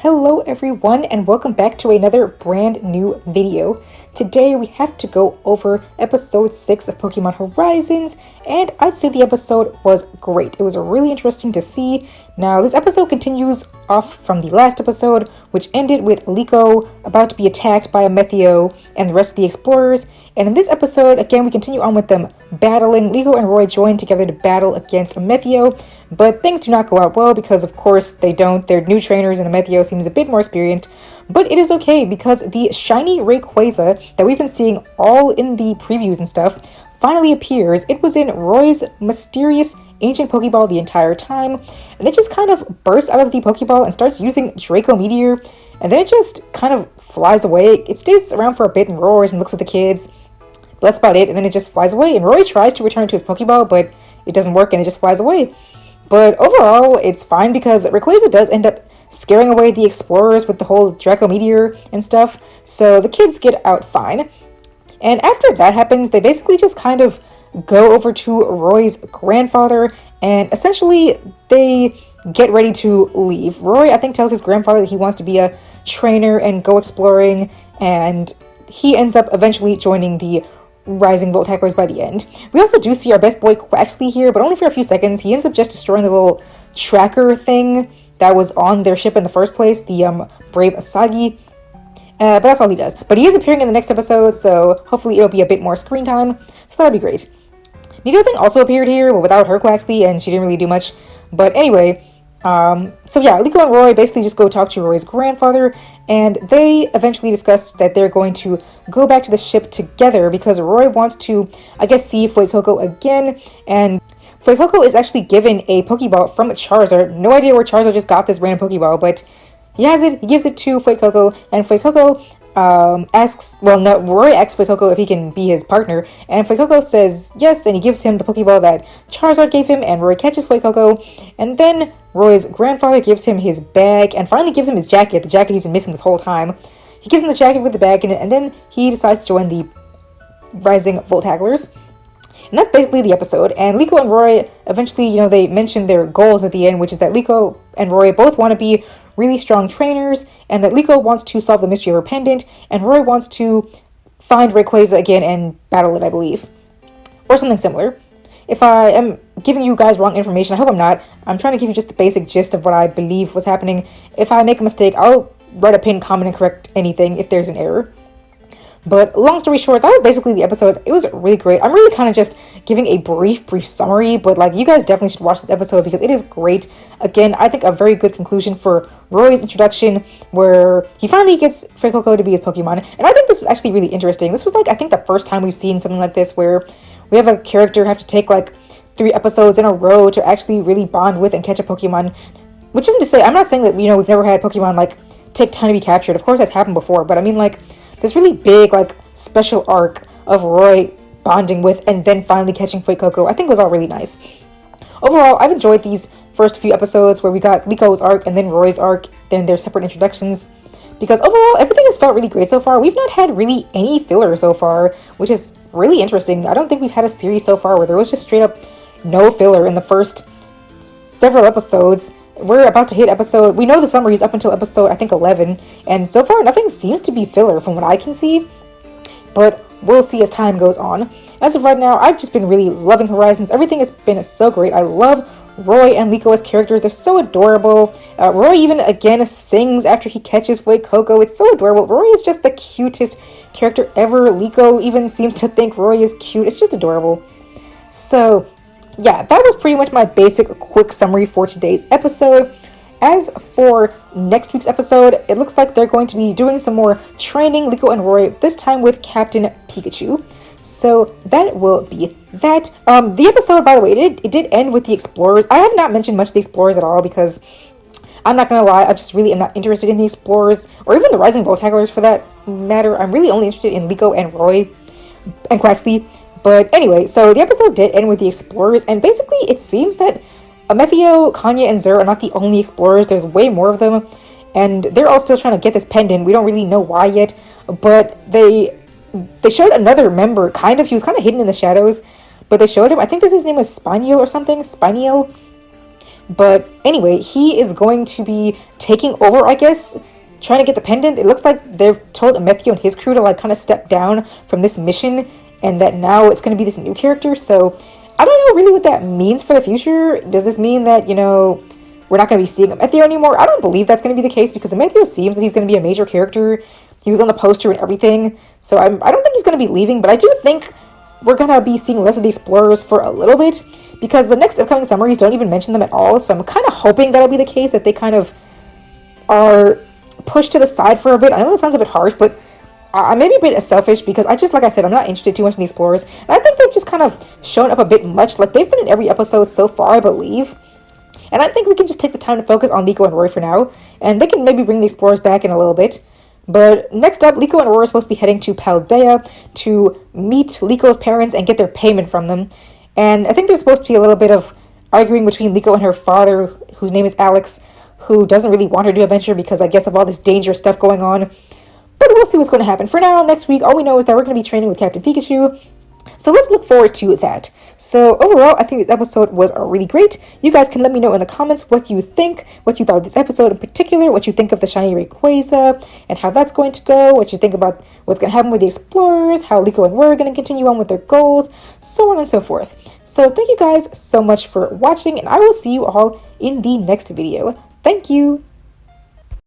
Hello everyone and welcome back to another brand new video. Today we have to go over episode 6 of Pokemon Horizons, and I'd say the episode was great. It was really interesting to see. Now this episode continues off from the last episode, which ended with Liko about to be attacked by Amethio and the rest of the explorers. And in this episode, again, we continue on with them battling. Liko and Roy join together to battle against Amethio, but things do not go out well because, of course, they don't. They're new trainers and Amethio seems a bit more experienced. But it is okay because the shiny Rayquaza that we've been seeing all in the previews and stuff finally appears. It was in Roy's mysterious ancient Pokeball the entire time, and it just kind of bursts out of the Pokeball and starts using Draco Meteor, and then it just kind of flies away. It stays around for a bit and roars and looks at the kids. That's about it, and then it just flies away, and Roy tries to return it to his Pokeball, but it doesn't work and it just flies away. But overall, it's fine because Rayquaza does end up scaring away the explorers with the whole Draco Meteor and stuff, so the kids get out fine. And after that happens, they basically just kind of go over to Roy's grandfather, and essentially they get ready to leave. Roy, I think, tells his grandfather that he wants to be a trainer and go exploring, and he ends up eventually joining the Rising Volt Tacklers by the end. We also do see our best boy Quaxly here, but only for a few seconds. He ends up just destroying the little tracker thing that was on their ship in the first place, the Brave Asagi. But that's all he does. But he is appearing in the next episode, so hopefully it'll be a bit more screen time, so that'll be great. Nidothing also appeared here, but without her Quaxly, and she didn't really do much. But anyway, so yeah, Liko and Roy basically just go talk to Roy's grandfather, and they eventually discuss that they're going to go back to the ship together because Roy wants to, I guess, see Fuecoco again, and Fuecoco is actually given a Pokeball from Charizard. No idea where Charizard just got this random Pokeball, but he has it, he gives it to Fuecoco, and Fuecoco Roy asks Fuecoco if he can be his partner, and Fuecoco says yes, and he gives him the Pokeball that Charizard gave him, and Roy catches Fuecoco, and then Roy's grandfather gives him his bag, and finally gives him his jacket, the jacket he's been missing this whole time. He gives him the jacket with the bag in it, and then he decides to join the Rising Volt Tacklers. And that's basically the episode, and Liko and Roy eventually, they mention their goals at the end, which is that Liko and Roy both want to be really strong trainers, and that Liko wants to solve the mystery of her pendant, and Roy wants to find Rayquaza again and battle it, I believe. Or something similar. If I am giving you guys wrong information, I hope I'm not. I'm trying to give you just the basic gist of what I believe was happening. If I make a mistake, I'll write a pinned comment and correct anything if there's an error. But long story short, that was basically the episode. It was really great. I'm really kind of just giving a brief summary, but you guys definitely should watch this episode because it is great. Again, I think a very good conclusion for Roy's introduction, where he finally gets Fuecoco to be his Pokemon. And I think this was actually really interesting. This was I think the first time we've seen something like this where we have a character have to take 3 episodes in a row to actually really bond with and catch a Pokemon. Which isn't to say, I'm not saying that, we've never had Pokemon take time to be captured. Of course that's happened before, but I mean this really big, special arc of Roy bonding with and then finally catching Fuecoco, I think was all really nice. Overall, I've enjoyed these first few episodes where we got Liko's arc and then Roy's arc, then their separate introductions, because overall, everything has felt really great so far. We've not had really any filler so far, which is really interesting. I don't think we've had a series so far where there was just straight up no filler in the first several episodes. We're about to hit we know the summaries up until episode, I think, 11, and so far nothing seems to be filler from what I can see, but we'll see as time goes on. As of right now, I've just been really loving Horizons. Everything has been so great. I love Roy and Liko as characters. They're so adorable. Roy even, again, sings after he catches Fuecoco. It's so adorable. Roy is just the cutest character ever. Liko even seems to think Roy is cute. It's just adorable. So yeah, that was pretty much my basic quick summary for today's episode. As for next week's episode, it looks like they're going to be doing some more training, Liko and Roy, this time with Captain Pikachu. So that will be that. The episode, by the way, it did end with the Explorers. I have not mentioned much of the Explorers at all because I'm not gonna lie, I just really am not interested in the Explorers, or even the Rising Volt Tacklers for that matter. I'm really only interested in Liko and Roy and Quaxly. But anyway, so the episode did end with the Explorers, and basically it seems that Amethio, Kanya, and Zur are not the only Explorers. There's way more of them, and they're all still trying to get this pendant. We don't really know why yet, but they showed another member, he was kind of hidden in the shadows, but they showed him, I think his name was Spaniel or something, Spaniel, But anyway, he is going to be taking over, I guess, trying to get the pendant. It looks like they've told Amethio and his crew to like kind of step down from this mission, and that now it's going to be this new character. So I don't know really what that means for the future. Does this mean that, you know, we're not going to be seeing Amethio anymore? I don't believe that's going to be the case, because Amethio seems that he's going to be a major character. He was on the poster and everything. So I don't think he's going to be leaving, but I do think we're going to be seeing less of the Explorers for a little bit, because the next upcoming summaries don't even mention them at all. So I'm kind of hoping that'll be the case, that they kind of are pushed to the side for a bit. I know that sounds a bit harsh, but I may be a bit selfish, because I just, like I said, I'm not interested too much in the Explorers. And I think they've just kind of shown up a bit much. Like, they've been in every episode so far, I believe. And I think we can just take the time to focus on Liko and Roy for now. And they can maybe bring the Explorers back in a little bit. But next up, Liko and Roy are supposed to be heading to Paldea to meet Liko's parents and get their payment from them. And I think there's supposed to be a little bit of arguing between Liko and her father, whose name is Alex, who doesn't really want her to adventure because, I guess, of all this dangerous stuff going on. But we'll see what's going to happen. For now, next week, all we know is that we're going to be training with Captain Pikachu. So let's look forward to that. So overall, I think this episode was really great. You guys can let me know in the comments what you think, what you thought of this episode in particular, what you think of the Shiny Rayquaza, and how that's going to go, what you think about what's going to happen with the Explorers, how Liko and Roy are going to continue on with their goals, so on and so forth. So thank you guys so much for watching, and I will see you all in the next video. Thank you!